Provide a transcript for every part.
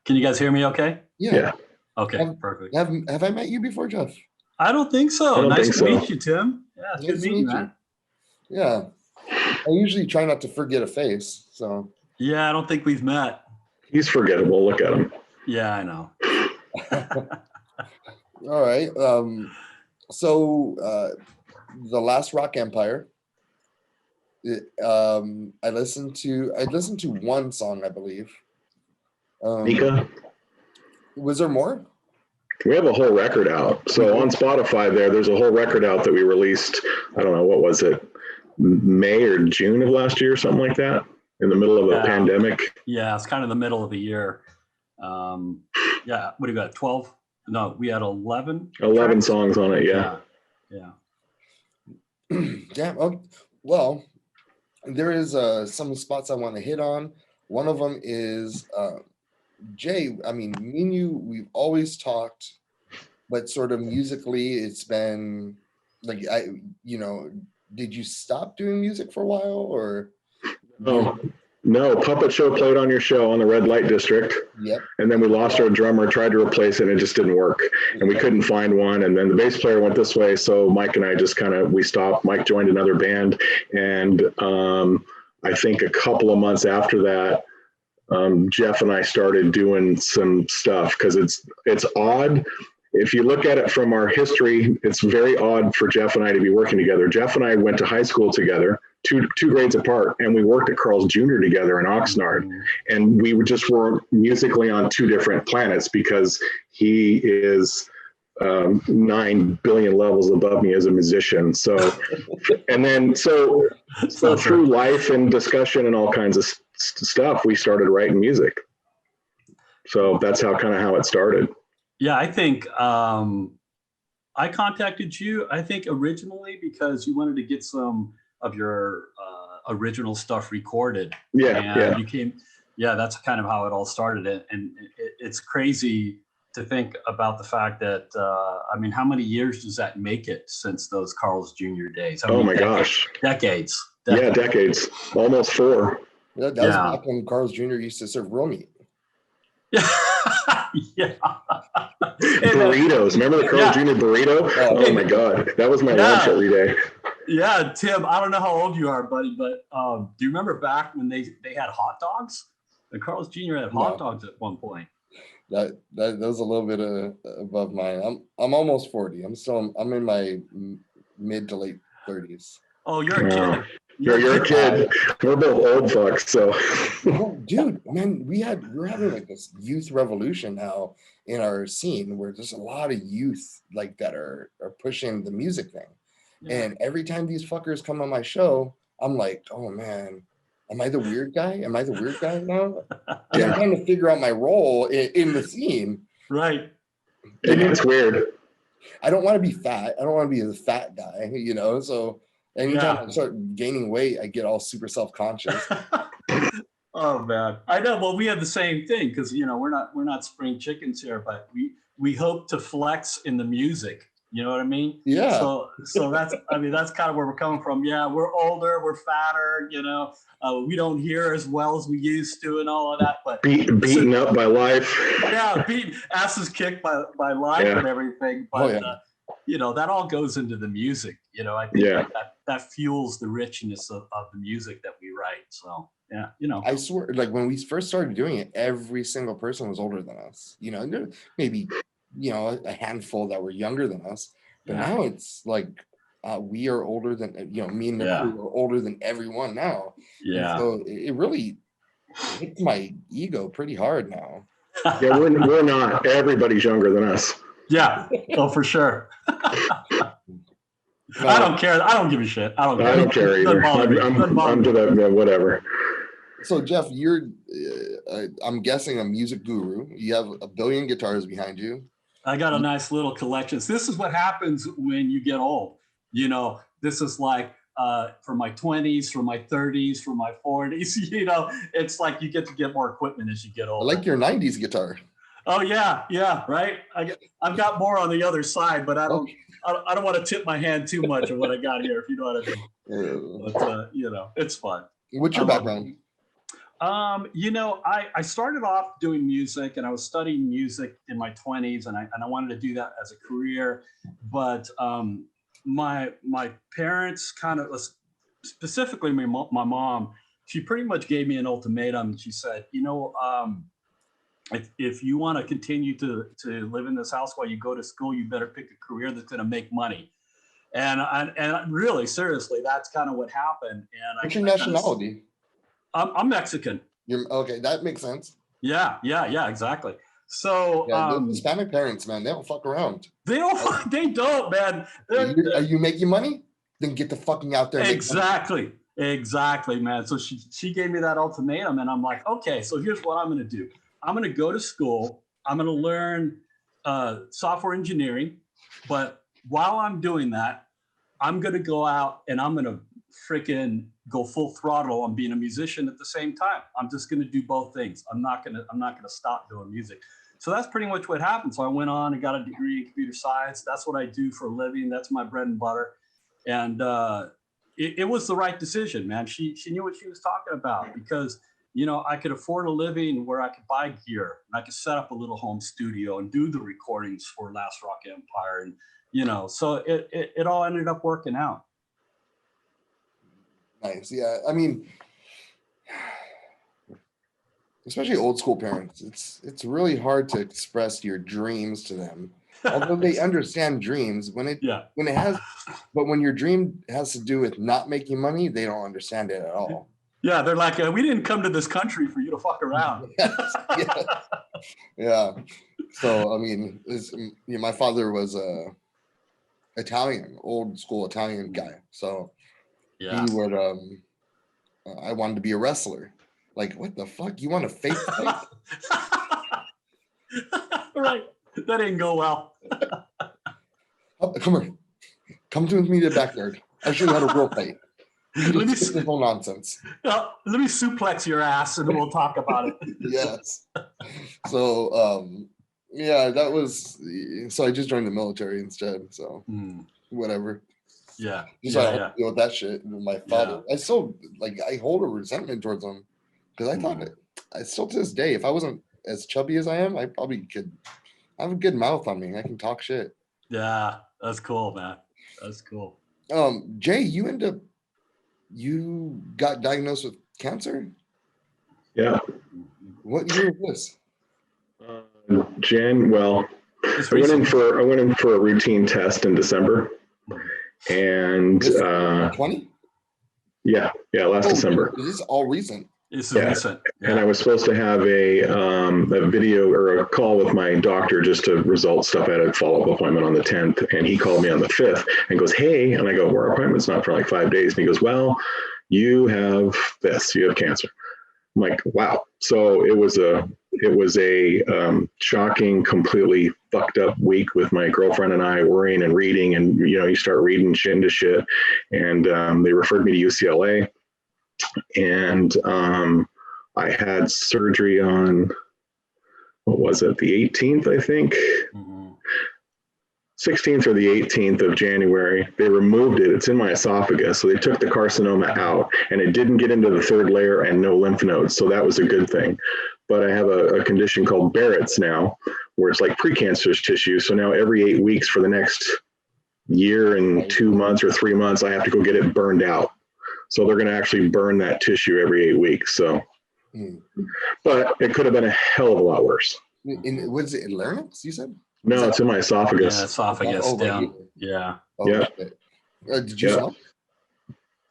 Can you guys hear me okay? Yeah. Okay, Have, perfect. have I met you before, Jeff? I don't think I so. don't Nice think to so. meet you, Tim. Yeah, it's good Nice to to meet you, meet you. man. Yeah. I usually try not to forget a face. So, Yeah, I don't think we've met. He's forgettable. Look at him. Yeah, I know. all right. The Last Rock Empire. I listened to one song, I believe. Mika, Was there more? we have a whole record out. So on Spotify there's a whole record out that we released, I don't know, what was it? May or June of last year, something like that, in the middle of a pandemic. Yeah, it's kind of the middle of the year. Yeah, what do you got? 12? No, we had 11. 11 tracks? songs on it, yeah. Yeah. Yeah. Oh, well, there is some spots I want to hit on. One of them is Jay. I mean, me and you, we've always talked, but sort of musically, it's been like did you stop doing music for a while, or? Oh, no, Puppet Show played on your show on the Red Light District. Yep. And then we lost our drummer, tried to replace it, and it just didn't work. And we couldn't find one. And then the bass player went this way. So Mike and I just we stopped. Mike joined another band. And I think a couple of months after that, Jeff and I started doing some stuff because it's odd. If you look at it from our history, it's very odd for Jeff and I to be working together. Jeff and I went to high school together, two grades apart, and we worked at Carl's Jr. together in Oxnard. And we were musically on two different planets because he is 9 billion levels above me as a musician. So, so through life and discussion and all kinds of stuff, we started writing music. So that's how it started. Yeah, I think I contacted you, I think originally because you wanted to get some of your original stuff recorded. Yeah. You came, that's kind of how it all started. And it's crazy to think about the fact that, I mean, how many years does that make it since those Carl's Jr. days? Oh my gosh. Decades. Yeah, decades. Almost 4. That was back when Carl's Jr. used to serve real meat. Yeah. Burritos. Remember the Carl's Jr. burrito? Oh my God. That was my lunch every day. Yeah, Tim, I don't know how old you are, buddy, but do you remember back when they had hot dogs? The Carl's Jr. had hot dogs at one point. That was a little bit above mine. I'm almost 40. I'm in my mid to late 30s. Oh, you're a kid. You're a kid. We're both old fucks, so. Oh, dude, man, we're having like this youth revolution now in our scene where there's a lot of youth like that are pushing the music thing. Yeah. And every time these fuckers come on my show, I'm like, oh man, am I the weird guy? Am I the weird guy now? And I'm trying to figure out my role in the scene. Right. It's weird. I don't want to be fat. I don't want to be the fat guy, so anytime I start gaining weight, I get all super self-conscious. Oh man, I know. Well, we have the same thing because we're not spring chickens here, but we hope to flex in the music. You know what I mean? Yeah. So that's that's kind of where we're coming from. Yeah, we're older, we're fatter. We don't hear as well as we used to, and all of that. But beaten up by life. Yeah, asses kicked by life and everything. But that all goes into the music. I think that fuels the richness of the music that we write. So yeah, I swear, like when we first started doing it, every single person was older than us. Maybe a handful that were younger than us, but now it's like we are older than me and Nicole are older than everyone now. Yeah. And so it really hits my ego pretty hard now. Yeah, we're not. Everybody's younger than us. Yeah. Oh, for sure. I don't care. I don't give a shit. I don't care either. I'm to that, whatever. So Jeff, you're, I'm guessing, a music guru. You have a billion guitars behind you. I got a nice little collection. So this is what happens when you get old. This is like for my 20s, for my 30s, for my 40s. It's like you get to get more equipment as you get older. I like your 90s guitar. Oh yeah, right. I've got more on the other side, but I don't want to tip my hand too much of what I got here, if you know what I mean. But it's fun. What's your background? I started off doing music and I was studying music in my 20s and I wanted to do that as a career. But my parents kind of, specifically my mom, she pretty much gave me an ultimatum. She said, if you want to continue to live in this house while you go to school, you better pick a career that's going to make money. And really, seriously, that's kind of what happened. And What's your nationality? I'm Mexican. You're okay. That makes sense. Yeah, exactly. So the Hispanic parents, man, they don't fuck around. They don't, man. Are you making money? Then get the fucking out there. And exactly, man. So she gave me that ultimatum, and I'm like, okay, so here's what I'm going to do. I'm going to go to school. I'm going to learn software engineering, but while I'm doing that, I'm going to go out and I'm going to freaking go full throttle on being a musician at the same time. I'm just going to do both things. I'm not going to stop doing music. So that's pretty much what happened. So I went on and got a degree in computer science. That's what I do for a living. That's my bread and butter. And it was the right decision, man. She knew what she was talking about because, I could afford a living where I could buy gear and I could set up a little home studio and do the recordings for Last Rock Empire. And, so it all ended up working out. Nice. Yeah. I mean, especially old school parents, it's really hard to express your dreams to them. Although they understand dreams when your dream has to do with not making money, they don't understand it at all. Yeah, they're like, we didn't come to this country for you to fuck around. Yeah. So I mean, my father was Italian, old school Italian guy. So he would I wanted to be a wrestler. Like, what the fuck? You want to fake fight? Right. That didn't go well. Come here. Come with me to the backyard. I'll show you how to real fight. Let me this whole nonsense. Let me suplex your ass and we'll talk about it. Yes. So that was so I just joined the military instead. So whatever. Yeah. Just deal with that shit with my father. I still I hold a resentment towards him because I thought I still to this day, if I wasn't as chubby as I am, I probably could have a good mouth on me. I can talk shit. Yeah, that's cool, man. That's cool. Jay, you got diagnosed with cancer? Yeah. What year was this? Well, I went in for a routine test in December. And 20? Yeah, last December. This is all recent. It's recent. Yeah. And I was supposed to have a video or a call with my doctor just to result stuff. I had a follow-up appointment on the 10th, and he called me on the 5th and goes, "Hey," and I go, "Our appointment's not for like 5 days." And he goes, "Well, you have this. You have cancer." I'm like, wow. So it was a shocking, completely fucked up week with my girlfriend and I worrying and reading, and you start reading shit into shit, and they referred me to UCLA, and I had surgery on what was it, the 18th, I think. 16th or the 18th of January. They removed it. It's in my esophagus. So they took the carcinoma out, and it didn't get into the third layer and no lymph nodes. So that was a good thing. But I have a condition called Barrett's now, where it's like precancerous tissue. So now every 8 weeks for the next year and 2 months or 3 months, I have to go get it burned out. So they're going to actually burn that tissue every 8 weeks. So, but it could have been a hell of a lot worse. Was it in larynx, you said? No, it's in my esophagus. Yeah, esophagus down. Yeah. Did you smoke?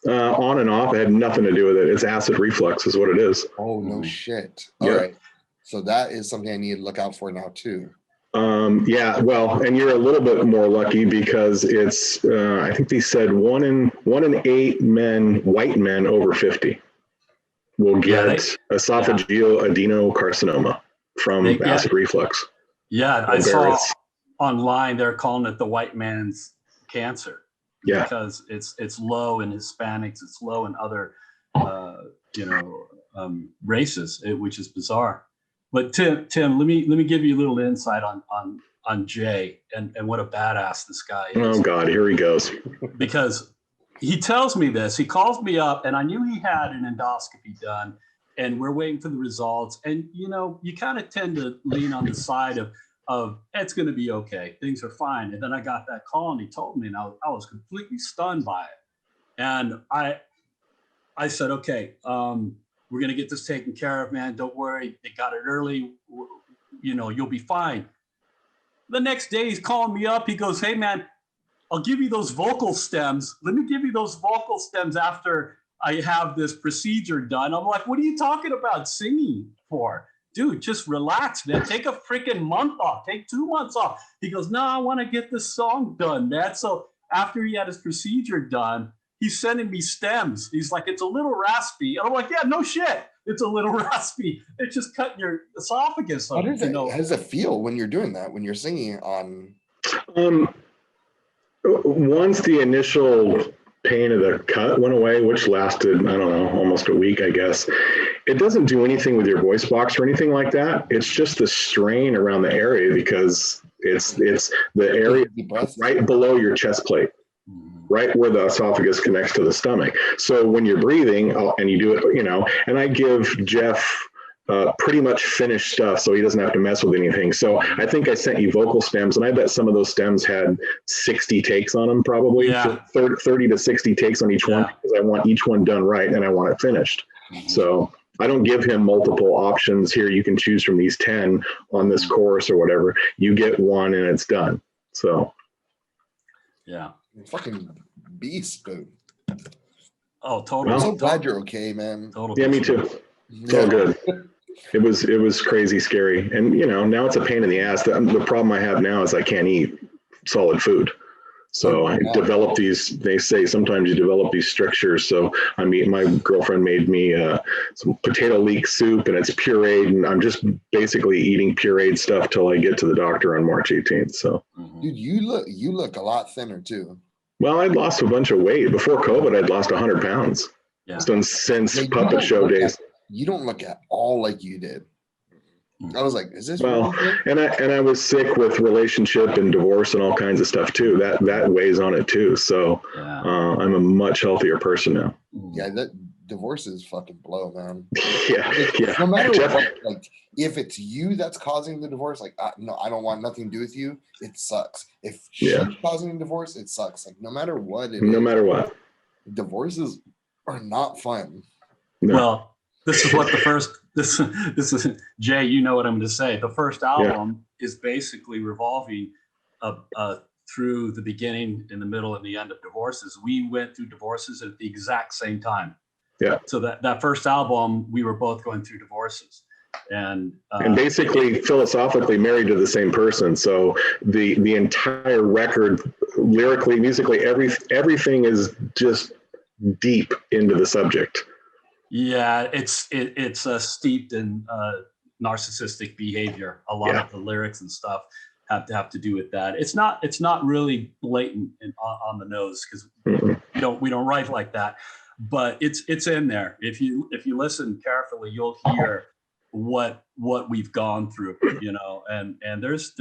On and off. It had nothing to do with it. It's acid reflux is what it is. Oh, no shit. All right. So that is something I need to look out for now too. Well, and you're a little bit more lucky because it's, I think they said one in 8 men, white men over 50 will get esophageal adenocarcinoma from acid reflux. Yeah, I saw online they're calling it the white man's cancer. Yeah, because it's low in Hispanics, it's low in other races, which is bizarre. But Tim, let me give you a little insight on Jay and what a badass this guy is. Oh God, here he goes. Because he tells me this, he calls me up, and I knew he had an endoscopy done, and we're waiting for the results. And you know, you kind of tend to lean on the side of it's going to be okay, things are fine. And then I got that call, and he told me, and I was completely stunned by it. And I said, okay, we're going to get this taken care of, man. Don't worry, they got it early. You know, you'll be fine. The next day, he's calling me up. He goes, hey, man, I'll give you those vocal stems. Let me give you those vocal stems after I have this procedure done. I'm like, what are you talking about singing for? Dude, just relax, man. Take a freaking month off. Take 2 months off. He goes, no, I want to get this song done, man. So after he had his procedure done, he's sending me stems. He's like, it's a little raspy. And I'm like, yeah, no shit. It's a little raspy. It's just cutting your esophagus. How does it feel when you're doing that, when you're singing on? Once the initial pain of the cut went away, which lasted, I don't know, almost a week, I guess, it doesn't do anything with your voice box or anything like that. It's just the strain around the area, because it's the area right below your chest plate, right where the esophagus connects to the stomach. So when you're breathing and you do it, you know, and I give Jeff pretty much finished stuff, so he doesn't have to mess with anything. So I think I sent you vocal stems, and I bet some of those stems had 60 takes on them, probably 30 to 60 takes on each one, because I want each one done right and I want it finished. So I don't give him multiple options. Here, you can choose from these 10 on this course or whatever. You get one and it's done. So yeah, fucking beast, dude. Oh, totally. I'm so glad you're okay, man. Totally. Yeah, me too. It's all good. It was crazy scary, and you know, now it's a pain in the ass. The problem I have now is I can't eat solid food, so I develop these. They say sometimes you develop these strictures. So my girlfriend made me some potato leek soup, and it's pureed, and I'm just basically eating pureed stuff till I get to the doctor on March 18th. So, dude, you look a lot thinner too. Well, I'd lost a bunch of weight before COVID. I'd lost 100 pounds. Yeah. Since puppet show days. You don't look at all like you did. I was like, is this well? And I was sick with relationship and divorce and all kinds of stuff too. That weighs on it too. So I'm a much healthier person now. Yeah, that divorce is fucking blow, man. Yeah. No matter what, like if it's you that's causing the divorce, like no, I don't want nothing to do with you. It sucks. If she's causing the divorce, it sucks. Like no matter what, divorces are not fun. No. Well. This is what this is Jay, you know what I'm going to say. The first album is basically revolving through the beginning, in the middle, and the end of divorces. We went through divorces at the exact same time. Yeah. So that first album, we were both going through divorces. And basically philosophically married to the same person. So the entire record, lyrically, musically, everything is just deep into the subject. Yeah, it's steeped in narcissistic behavior. A lot of the lyrics and stuff have to do with that. It's not really blatant on the nose, because we don't write like that, but it's in there. If you listen carefully, you'll hear what we've gone through, you know, and there's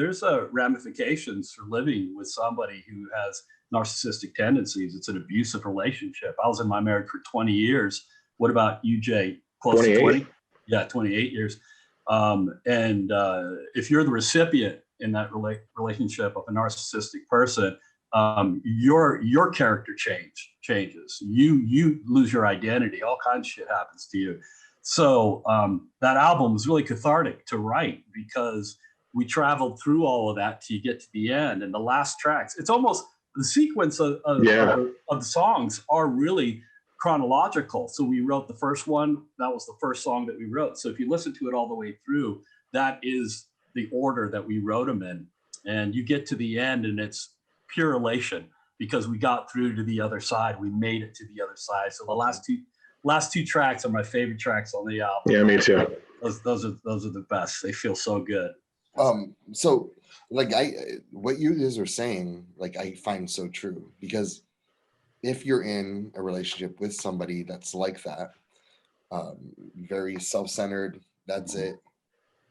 ramifications for living with somebody who has narcissistic tendencies. It's an abusive relationship. I was in my marriage for 20 years. What about you, Jay? Close to 20? Yeah, 28 years. And if you're the recipient in that relationship of a narcissistic person, your character changes. You lose your identity. All kinds of shit happens to you. So that album was really cathartic to write, because we traveled through all of that till you get to the end. And the last tracks, it's almost the sequence of the songs are really chronological. So we wrote the first one. That was the first song that we wrote. So if you listen to it all the way through, that is the order that we wrote them in. And you get to the end and it's pure elation, because we got through to the other side. We made it to the other side. So the last two tracks are my favorite tracks on the album. Yeah, me too. Those are the best. They feel so good. So like what you guys are saying, like I find so true, because if you're in a relationship with somebody that's like that, very self-centered, that's it.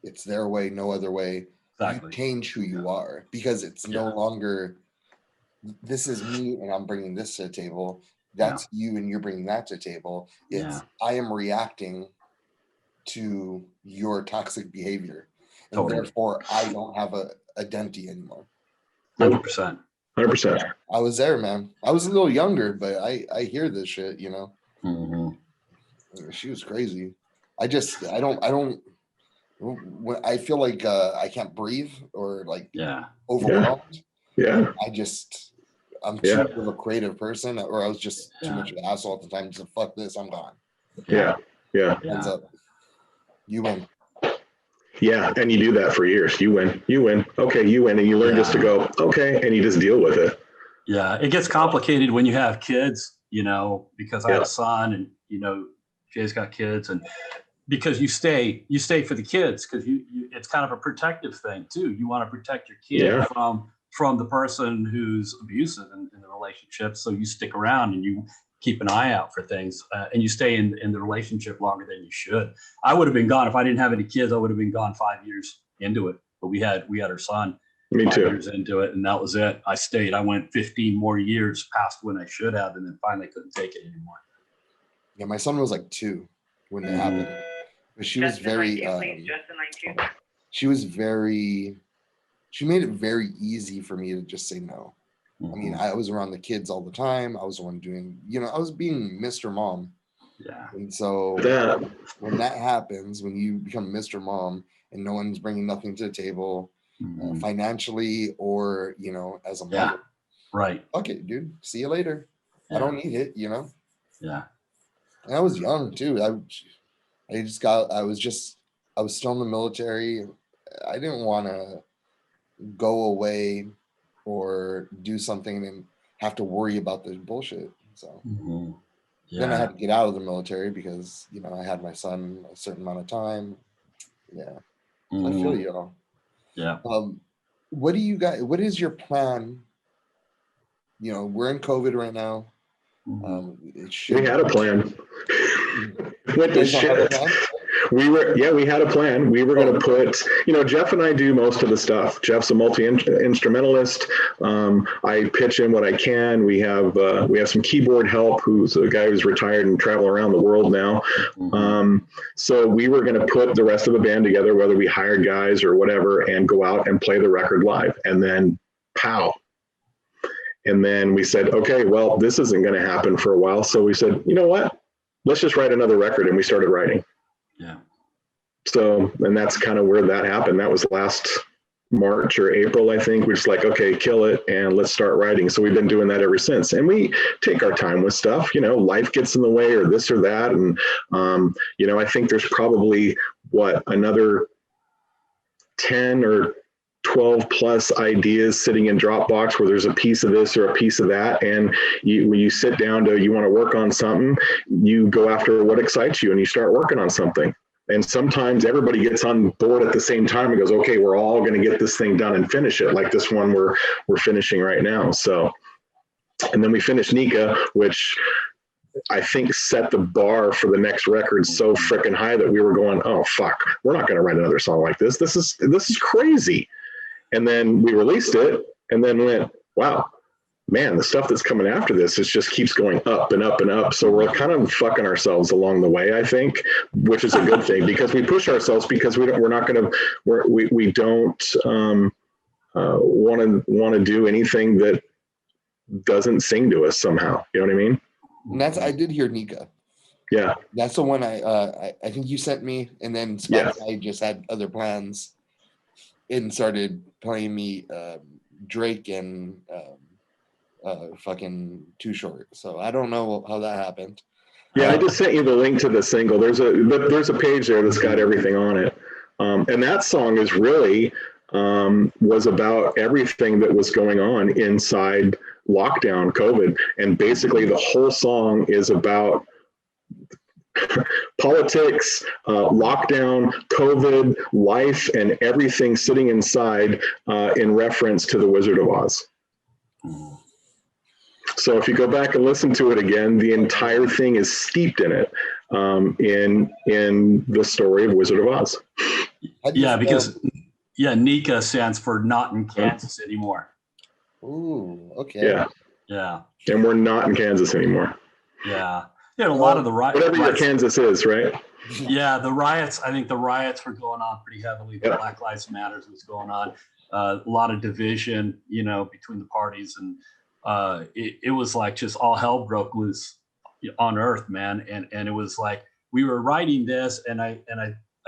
It's their way, no other way. Exactly. You change who you are, because it's no longer, this is me and I'm bringing this to the table. That's you and you're bringing that to the table. It's I am reacting to your toxic behavior. And Totally. therefore I don't have a identity anymore. 100%. 100%. I was there, man. I was a little younger, but I hear this shit, you know. She was crazy. I don't when I feel like I can't breathe or like Yeah. overwhelmed. Yeah. I'm Yeah. too of a creative person, or I was just too Yeah. much of an asshole at the time. So fuck this, I'm gone. Yeah. Yeah. Hands up. You win. Yeah. And you do that for years. You win. Okay. You win. And you learn just to go, okay. And you just deal with it. Yeah. It gets complicated when you have kids, you know, because I have Yeah. a son and, you know, Jay's got kids, and because you stay for the kids, because you it's kind of a protective thing too. You want to protect your kid Yeah. from the person who's abusive in the relationship. So you stick around and you keep an eye out for things, and you stay in the relationship longer than you should. I would have been gone if I didn't have any kids. I would have been gone 5 years into it, but we had our son Me 5 too. years into it, and that was it. I stayed. I went 15 more years past when I should have, and then finally couldn't take it anymore. Yeah, my son was like 2 when it happened. But she was very she made it very easy for me to just say no. I mean, I was around the kids all the time. I was the one doing, you know, I was being Mr. Mom. Yeah. And so That. when that happens, when you become Mr. Mom and no one's bringing nothing to the table, financially or, you know, as a mother. Yeah. Right. Fuck it, dude. See you later. Yeah. I don't need it, you know? Yeah. And I was young too. I was still in the military. I didn't want to go away or do something and have to worry about this bullshit. So then I had to get out of the military because, you know, I had my son a certain amount of time. Yeah. So I feel you all. Yeah. What is your plan? You know, we're in COVID right now. We had a plan. Went to shit. We had a plan. We were going to put, you know, Jeff and I do most of the stuff. Jeff's a multi-instrumentalist. I pitch in what I can. We have some keyboard help, who's a guy who's retired and traveling around the world now. So we were going to put the rest of the band together, whether we hired guys or whatever, and go out and play the record live. And then pow. And then we said, okay, well, this isn't going to happen for a while. So we said, you know what? Let's just write another record. And we started writing. Yeah. So, and that's kind of where that happened. That was last March or April, I think. We're just like, okay, kill it and let's start writing. So we've been doing that ever since. And we take our time with stuff, you know, life gets in the way or this or that. And, you know, I think there's probably another 10 or 12 plus ideas sitting in Dropbox where there's a piece of this or a piece of that. And when you sit down you want to work on something, you go after what excites you and you start working on something. And sometimes everybody gets on board at the same time and goes, okay, we're all going to get this thing done and finish it. Like this one we're finishing right now. So, and then we finished Nika, which I think set the bar for the next record so freaking high that we were going, oh fuck, we're not going to write another song like this. This is crazy. And then we released it and then went, wow, man, the stuff that's coming after this just keeps going up and up and up. So we're kind of fucking ourselves along the way, I think, which is a good thing because we push ourselves because we don't want to do anything that doesn't sing to us somehow. You know what I mean? And I did hear Nika. Yeah. That's the one I think you sent me, and then Spotify just had other plans and started playing me Drake and fucking Too Short. So I don't know how that happened. Yeah, I just sent you the link to the single. There's a page there that's got everything on it. And that song is really was about everything that was going on inside lockdown, COVID. And basically the whole song is about politics, lockdown, COVID, life, and everything sitting inside in reference to the Wizard of Oz. So if you go back and listen to it again, the entire thing is steeped in it, in the story of Wizard of Oz. Yeah, because Nika stands for not in Kansas anymore. Ooh, okay. Yeah. Yeah. And we're not in Kansas anymore. Yeah. Yeah, a lot of the whatever your Kansas is, right? Yeah, the riots. I think the riots were going on pretty heavily. The Yeah. Black Lives Matters was going on. A lot of division, between the parties, and it was like just all hell broke loose on Earth, man. And it was like we were writing this, and I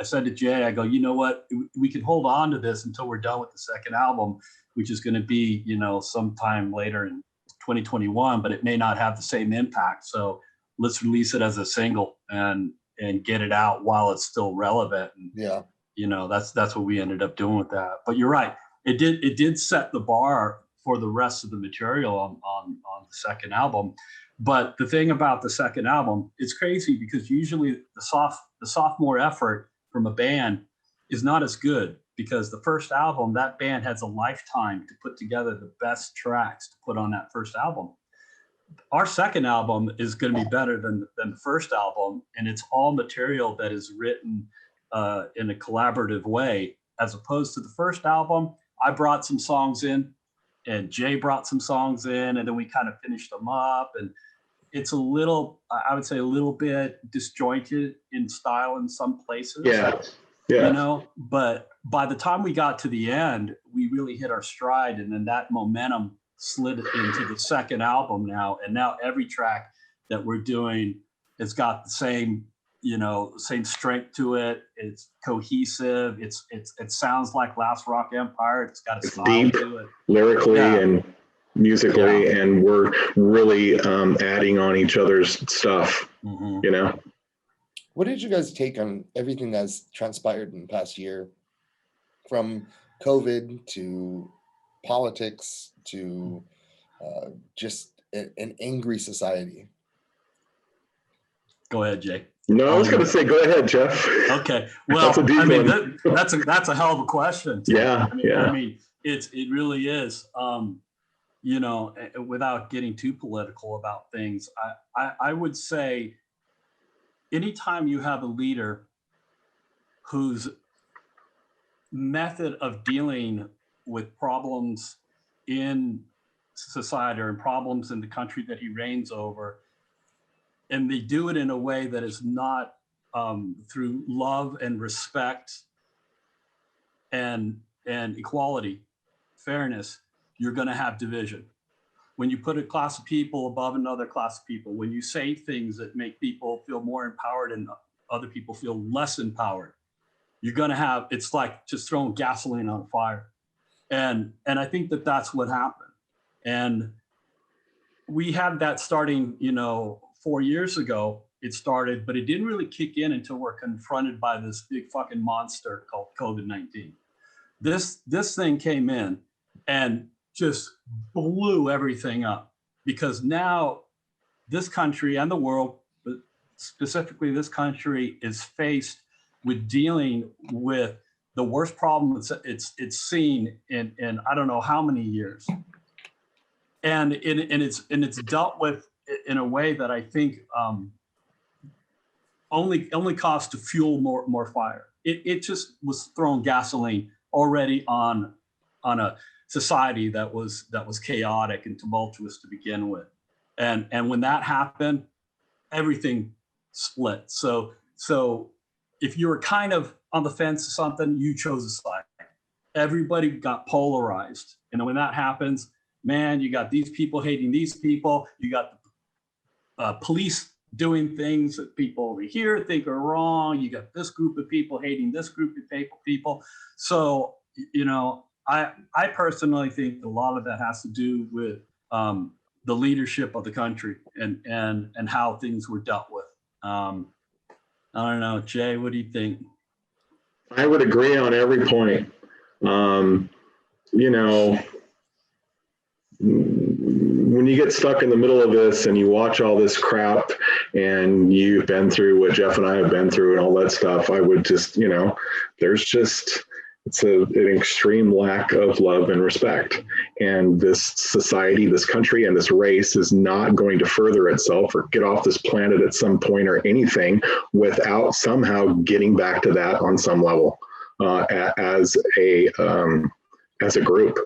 said to Jay, I go, you know what? We can hold on to this until we're done with the second album, which is going to be, sometime later in 2021, but it may not have the same impact. So let's release it as a single and get it out while it's still relevant. And, Yeah. that's what we ended up doing with that. But you're right. It did set the bar for the rest of the material on the second album. But the thing about the second album, it's crazy because usually the sophomore effort from a band is not as good, because the first album, that band has a lifetime to put together the best tracks to put on that first album. Our second album is going to be better than the first album, and it's all material that is written in a collaborative way, as opposed to the first album. I brought some songs in, and Jay brought some songs in, and then we kind of finished them up. And it's a little, I would say, a little bit disjointed in style in some places. Yeah. Yeah. But by the time we got to the end, we really hit our stride, and then that momentum slid into the second album now. And now every track that we're doing has got the same, same strength to it. It's cohesive. It sounds like Last Rock Empire. It's got a style deep, to it. lyrically Yeah. and musically, Yeah. and we're really adding on each other's stuff. Mm-hmm. What did you guys take on everything that's transpired in the past year, from COVID to politics to just an angry society? Go ahead, Jay. No, I was going to say, go ahead, Jeff. Okay. Well, That's a deep one. that's a hell of a question. Yeah. I mean, it really is. Without getting too political about things, I would say, anytime you have a leader whose method of dealing with problems in society or in problems in the country that he reigns over, and they do it in a way that is not through love and respect and equality, fairness, you're going to have division. When you put a class of people above another class of people, when you say things that make people feel more empowered and other people feel less empowered, you're going to have, it's like just throwing gasoline on a fire. And I think that that's what happened. And we had that starting, 4 years ago. It started, but it didn't really kick in until we're confronted by this big fucking monster called COVID-19. This thing came in and just blew everything up, because now this country and the world, but specifically this country, is faced with dealing with the worst problem it's seen in I don't know how many years, and it's dealt with in a way that I think only caused to fuel more fire. It just was throwing gasoline already on a society that was chaotic and tumultuous to begin with, and when that happened, everything split. So if you were kind of on the fence of something, you chose a side. Everybody got polarized, and when that happens, man, you got these people hating these people. You got police doing things that people over here think are wrong. You got this group of people hating this group of people. So I personally think a lot of that has to do with the leadership of the country and how things were dealt with. I don't know, Jay, what do you think? I would agree on every point. When you get stuck in the middle of this and you watch all this crap and you've been through what Jeff and I have been through and all that stuff, I would just, it's an extreme lack of love and respect. And this society, this country, and this race is not going to further itself or get off this planet at some point or anything without somehow getting back to that on some level as a group,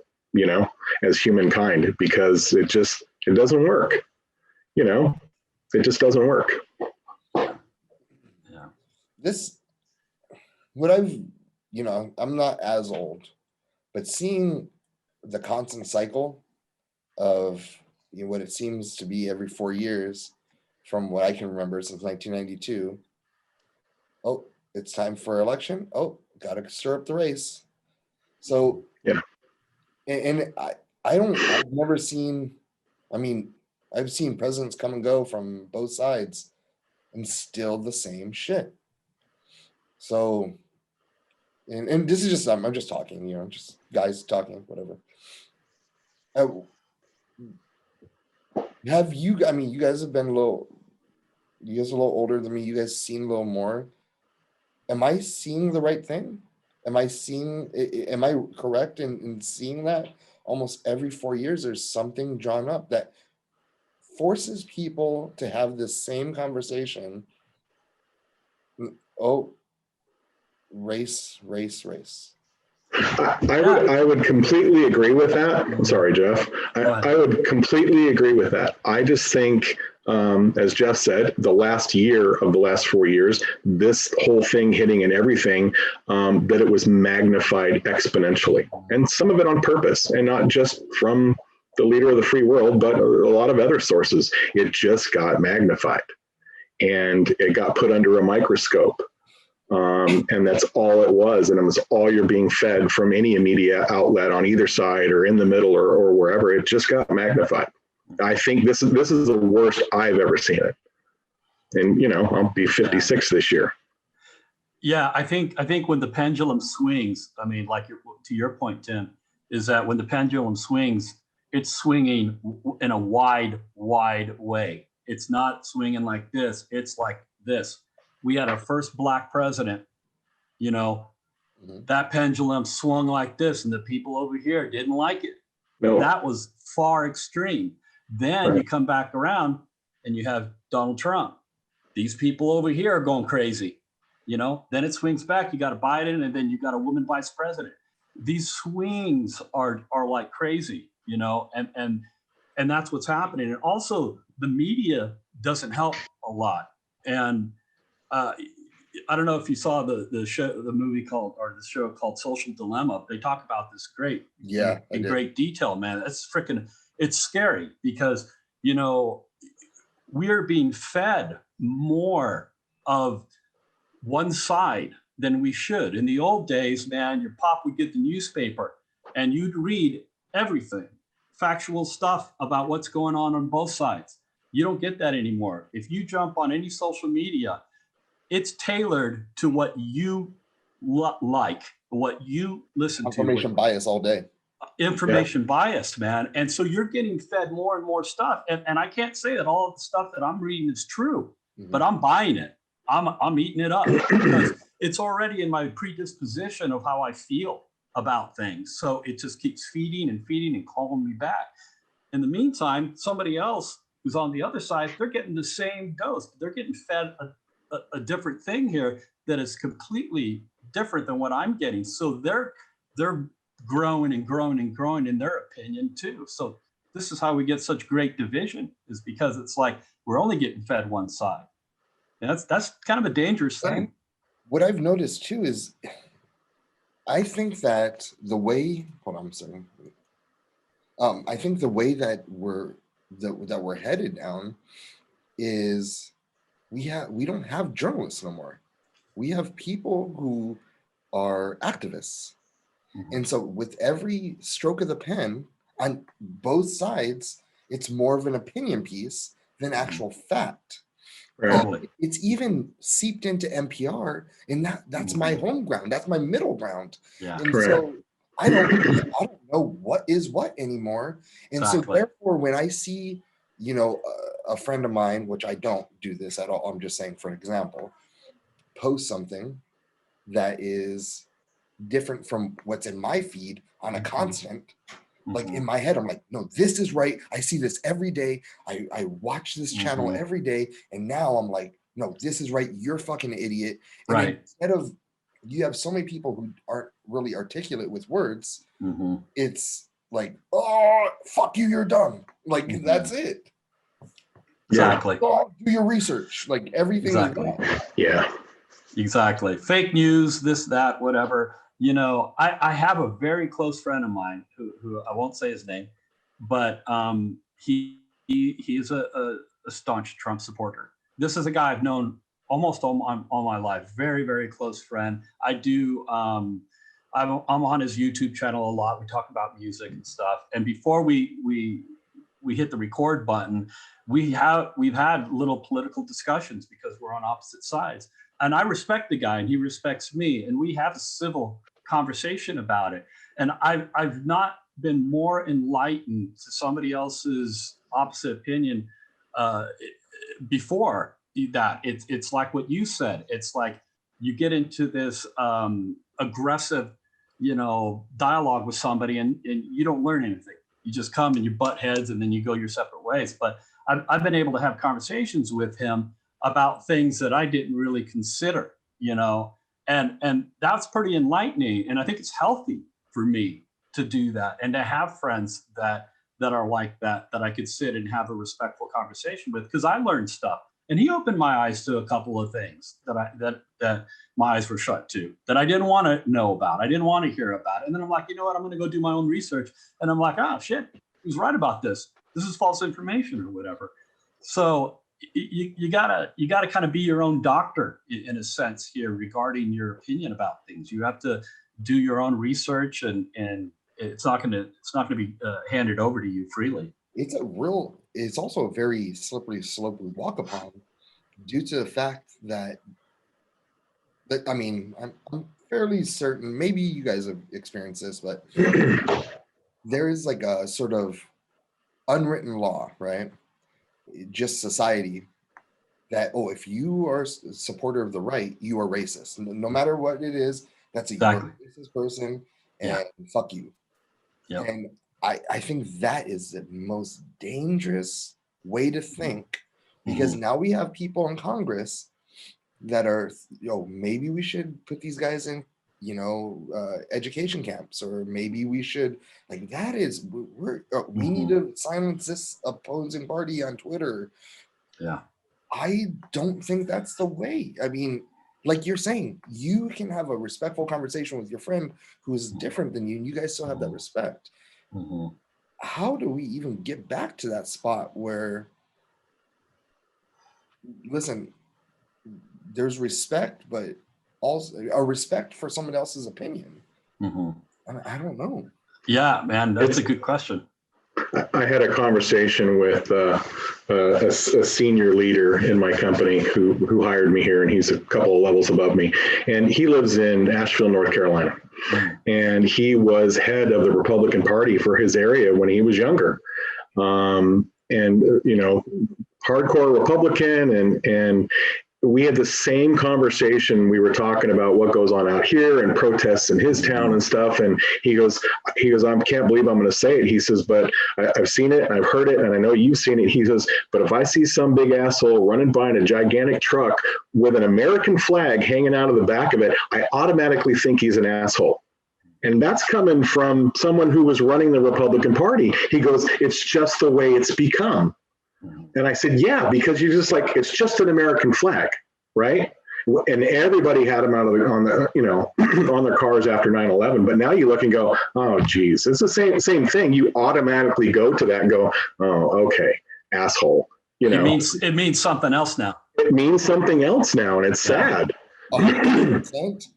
as humankind, because it doesn't work. It just doesn't work. Yeah. this, what I've, you know, I'm not as old, but seeing the constant cycle of, you know, what it seems to be every 4 years from what I can remember since 1992. Oh, it's time for election. Oh, gotta stir up the race. So Yeah. and I've never seen, I mean, I've seen presidents come and go from both sides and still the same shit. So and this is just, I'm just talking, you know, just guys talking, whatever. Have you, I mean, you guys have been you guys are a little older than me. You guys seen a little more. Am I seeing the right thing? Am I correct in seeing that almost every 4 years there's something drawn up that forces people to have this same conversation? Oh, race. I would completely agree with that. Sorry, Jeff. I would completely agree with that. I just think, as Jeff said, the last year of the last 4 years, this whole thing hitting and everything, that it was magnified exponentially, and some of it on purpose, and not just from the leader of the free world, but a lot of other sources. It just got magnified, and it got put under a microscope. And that's all it was. And it was all you're being fed from any media outlet on either side or in the middle or wherever. It just got magnified. I think this is the worst I've ever seen it. And, you know, I'll be 56 this year. Yeah, I think when the pendulum swings, I mean, like to your point, Tim, is that when the pendulum swings, it's swinging in a wide way. It's not swinging like this. It's like this. We had our first Black president, you know, that pendulum swung like this, and the people over here didn't like it. No. That was far extreme. Then you come back around and you have Donald Trump. These people over here are going crazy, you know. Then it swings back. You got a Biden, and then you got a woman vice president. These swings are like crazy, you know, and that's what's happening. And also, the media doesn't help a lot. And I don't know if you saw the movie called, or the show called Social Dilemma. They talk about this in great detail, man. It's scary because, you know, we're being fed more of one side than we should. In the old days, man, your pop would get the newspaper and you'd read everything, factual stuff about what's going on both sides. You don't get that anymore. If you jump on any social media, it's tailored to what you like, what you listen to. Information bias all day. Information bias, man. And so you're getting fed more and more stuff. And I can't say that all of the stuff that I'm reading is true, but I'm buying it. I'm eating it up because it's already in my predisposition of how I feel about things. So it just keeps feeding and calling me back. In the meantime, somebody else who's on the other side, they're getting the same dose. They're getting fed a different thing here that is completely different than what I'm getting. So they're growing and growing and growing in their opinion too. So this is how we get such great division, is because it's like we're only getting fed one side. And that's kind of a dangerous thing. What I've noticed too is I think that the way, I think the way that we're headed down is we don't have journalists no more. We have people who are activists. And so with every stroke of the pen on both sides, it's more of an opinion piece than actual fact. It's even seeped into NPR, and that's my home ground. That's my middle ground. Yeah. And so I don't know what is what anymore. And so therefore, when I see, you know, a friend of mine, which I don't do this at all, I'm just saying for an example, post something that is different from what's in my feed on a constant, like in my head, I'm like, no, this is right. I see this every day. I watch this channel every day. And now I'm like, no, this is right. You're fucking an idiot. And instead of, you have so many people who aren't really articulate with words. It's like, oh, fuck you, you're dumb. Like, that's it. Exactly. Oh, do your research. Like everything. Exactly. Yeah. Exactly. Fake news, this, that, whatever. You know, I have a very close friend of mine who I won't say his name, but he's a staunch Trump supporter. This is a guy I've known almost all my life. Very, very close friend. I do. I'm on his YouTube channel a lot. We talk about music and stuff. And before we hit the record button, we've had little political discussions because we're on opposite sides. And I respect the guy and he respects me, and we have a civil conversation about it. And I've not been more enlightened to somebody else's opposite opinion before that. It's like what you said. It's like you get into this aggressive, you know, dialogue with somebody, and you don't learn anything. You just come and you butt heads, and then you go your separate ways. But I've been able to have conversations with him about things that I didn't really consider, you know, and that's pretty enlightening. And I think it's healthy for me to do that and to have friends that are like that I could sit and have a respectful conversation with, because I learned stuff. And he opened my eyes to a couple of things that my eyes were shut to, that I didn't want to know about. I didn't want to hear about. And then I'm like, you know what? I'm going to go do my own research. And I'm like, oh shit, he was right about this. This is false information or whatever. So you gotta kind of be your own doctor in a sense here regarding your opinion about things. You have to do your own research, and it's not gonna be handed over to you freely. It's also a very slippery slope we walk upon, due to the fact that I mean, I'm fairly certain, maybe you guys have experienced this, but there is like a sort of unwritten law, right? Just society, that, oh, if you are a supporter of the right, you are racist. No matter what it is, that's Exactly. you're a racist person, and Yeah. fuck you. Yep. And I think that is the most dangerous way to think, because now we have people in Congress that are, you know, maybe we should put these guys in, you know, education camps, or maybe we should, like, that is, we need to silence this opposing party on Twitter. Yeah. I don't think that's the way. I mean, like you're saying, you can have a respectful conversation with your friend who is different than you, and you guys still have that respect. How do we even get back to that spot where, listen, there's respect, but also a respect for someone else's opinion? I don't know. Yeah, man, that's a good question. I had a conversation with a senior leader in my company who hired me here, and he's a couple of levels above me. And he lives in Asheville, North Carolina. And he was head of the Republican Party for his area when he was younger. And, you know, hardcore Republican, and we had the same conversation. We were talking about what goes on out here and protests in his town and stuff. And he goes, I can't believe I'm going to say it. He says, but I've seen it and I've heard it, and I know you've seen it. He says, but if I see some big asshole running by in a gigantic truck with an American flag hanging out of the back of it, I automatically think he's an asshole. And that's coming from someone who was running the Republican Party. He goes, it's just the way it's become. And I said, yeah, because you're just like, it's just an American flag, right? And everybody had them on their cars after 9/11. But now you look and go, oh, geez, it's the same thing. You automatically go to that and go, oh, okay, asshole. You know, it means something else now. It means something else now, and it's sad. 100%.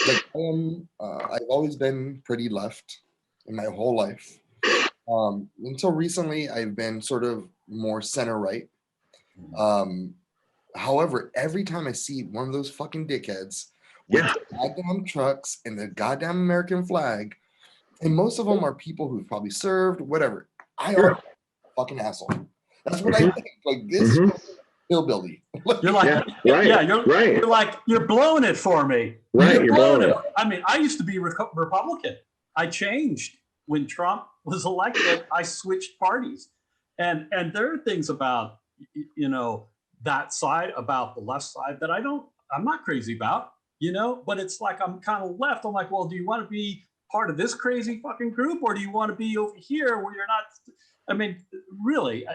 Like, I've always been pretty left in my whole life. Until recently, I've been sort of more center right. However, every time I see one of those fucking dickheads with the goddamn trucks and the goddamn American flag, and most of them are people who've probably served, whatever, I are a fucking asshole. That's what I think. Like, this hillbilly. You're like, you're like, you're blowing it for me. Right, you're blowing it. I mean, I used to be Republican. I changed when Trump was elected. I switched parties, and there are things about, you know, that side, about the left side, that I'm not crazy about, you know. But it's like, I'm kind of left. I'm like, well, do you want to be part of this crazy fucking group, or do you want to be over here where you're not? I mean, really,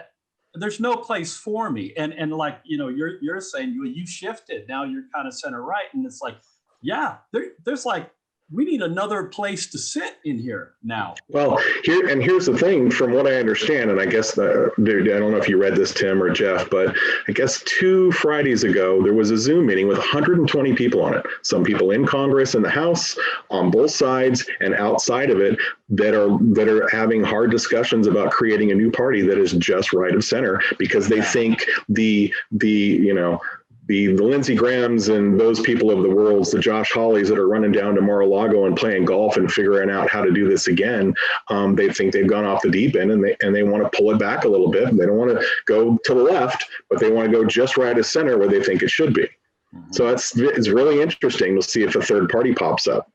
there's no place for me. And like, you know, you're saying you shifted, now you're kind of center right. And it's like, yeah, there's like, we need another place to sit in here now. Well, here's the thing, from what I understand, and I guess I don't know if you read this, Tim or Jeff, but I guess 2 Fridays ago, there was a Zoom meeting with 120 people on it. Some people in Congress and the House, on both sides and outside of it, that are having hard discussions about creating a new party that is just right of center, because they think the Lindsey Grahams and those people of the world, the Josh Hawleys that are running down to Mar-a-Lago and playing golf and figuring out how to do this again, they think they've gone off the deep end, and they want to pull it back a little bit. They don't want to go to the left, but they want to go just right of center where they think it should be. Mm-hmm. So it's really interesting to see if a third party pops up.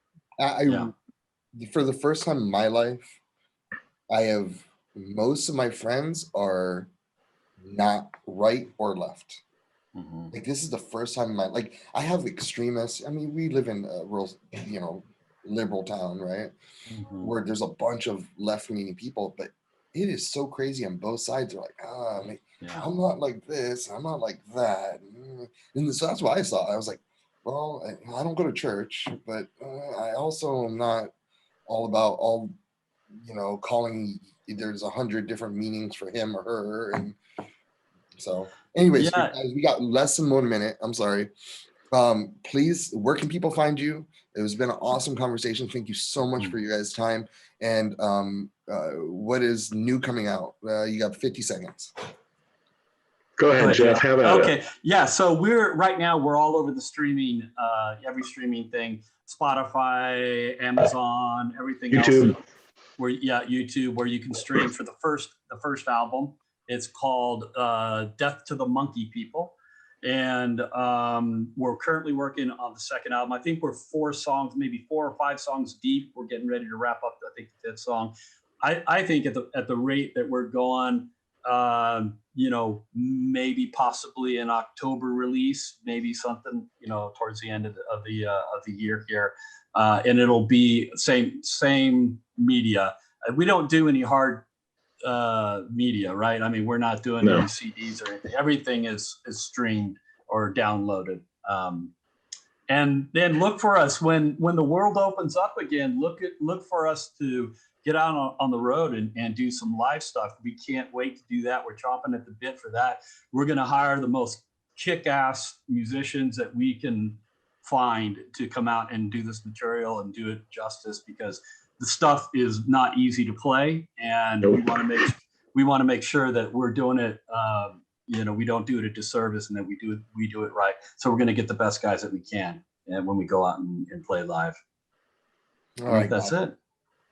For the first time in my life, most of my friends are not right or left. Mm-hmm. Like, this is the first time in my, like, I have extremists. I mean, we live in a rural, liberal town, right? Mm-hmm. Where there's a bunch of left-leaning people, but it is so crazy on both sides. They're like, I'm not like this, I'm not like that. And so that's what I saw. I was like, well, I don't go to church, but I also am not all about calling, there's 100 different meanings for him or her. And so anyways, guys, we got less than 1 minute. I'm sorry. Please, where can people find you? It has been an awesome conversation. Thank you so much for your guys' time. And what is new coming out? You got 50 seconds. Go ahead, Jeff. Have at it. Yeah. So right now we're all over the streaming, every streaming thing, Spotify, Amazon, everything YouTube. else. YouTube, where you can stream for the first album. It's called Death to the Monkey People. And we're currently working on the second album. I think we're 4 songs, maybe 4 or 5 songs deep. We're getting ready to wrap up, I think, the 5th song. I think at the rate that we're going, maybe possibly an October release, maybe something, towards the end of the year here. And it'll be same media. We don't do any hard media, right? I mean, we're not doing any CDs or anything. Everything is streamed or downloaded. And then look for us when the world opens up again. Look for us to get out on the road and do some live stuff. We can't wait to do that. We're chomping at the bit for that. We're going to hire the most kick-ass musicians that we can find to come out and do this material and do it justice, because the stuff is not easy to play, and we want to make sure that we're doing it. We don't do it a disservice, and that we do it right. So we're going to get the best guys that we can, and when we go out and play live. All right, that's it.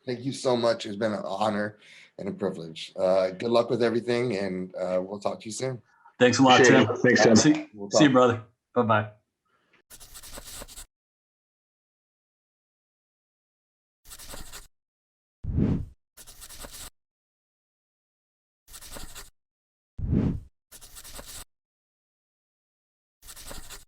Thank you so much. It's been an honor and a privilege. Good luck with everything, and we'll talk to you soon. Thanks a lot, Tim. Thanks, Tim. See you, brother. Bye-bye.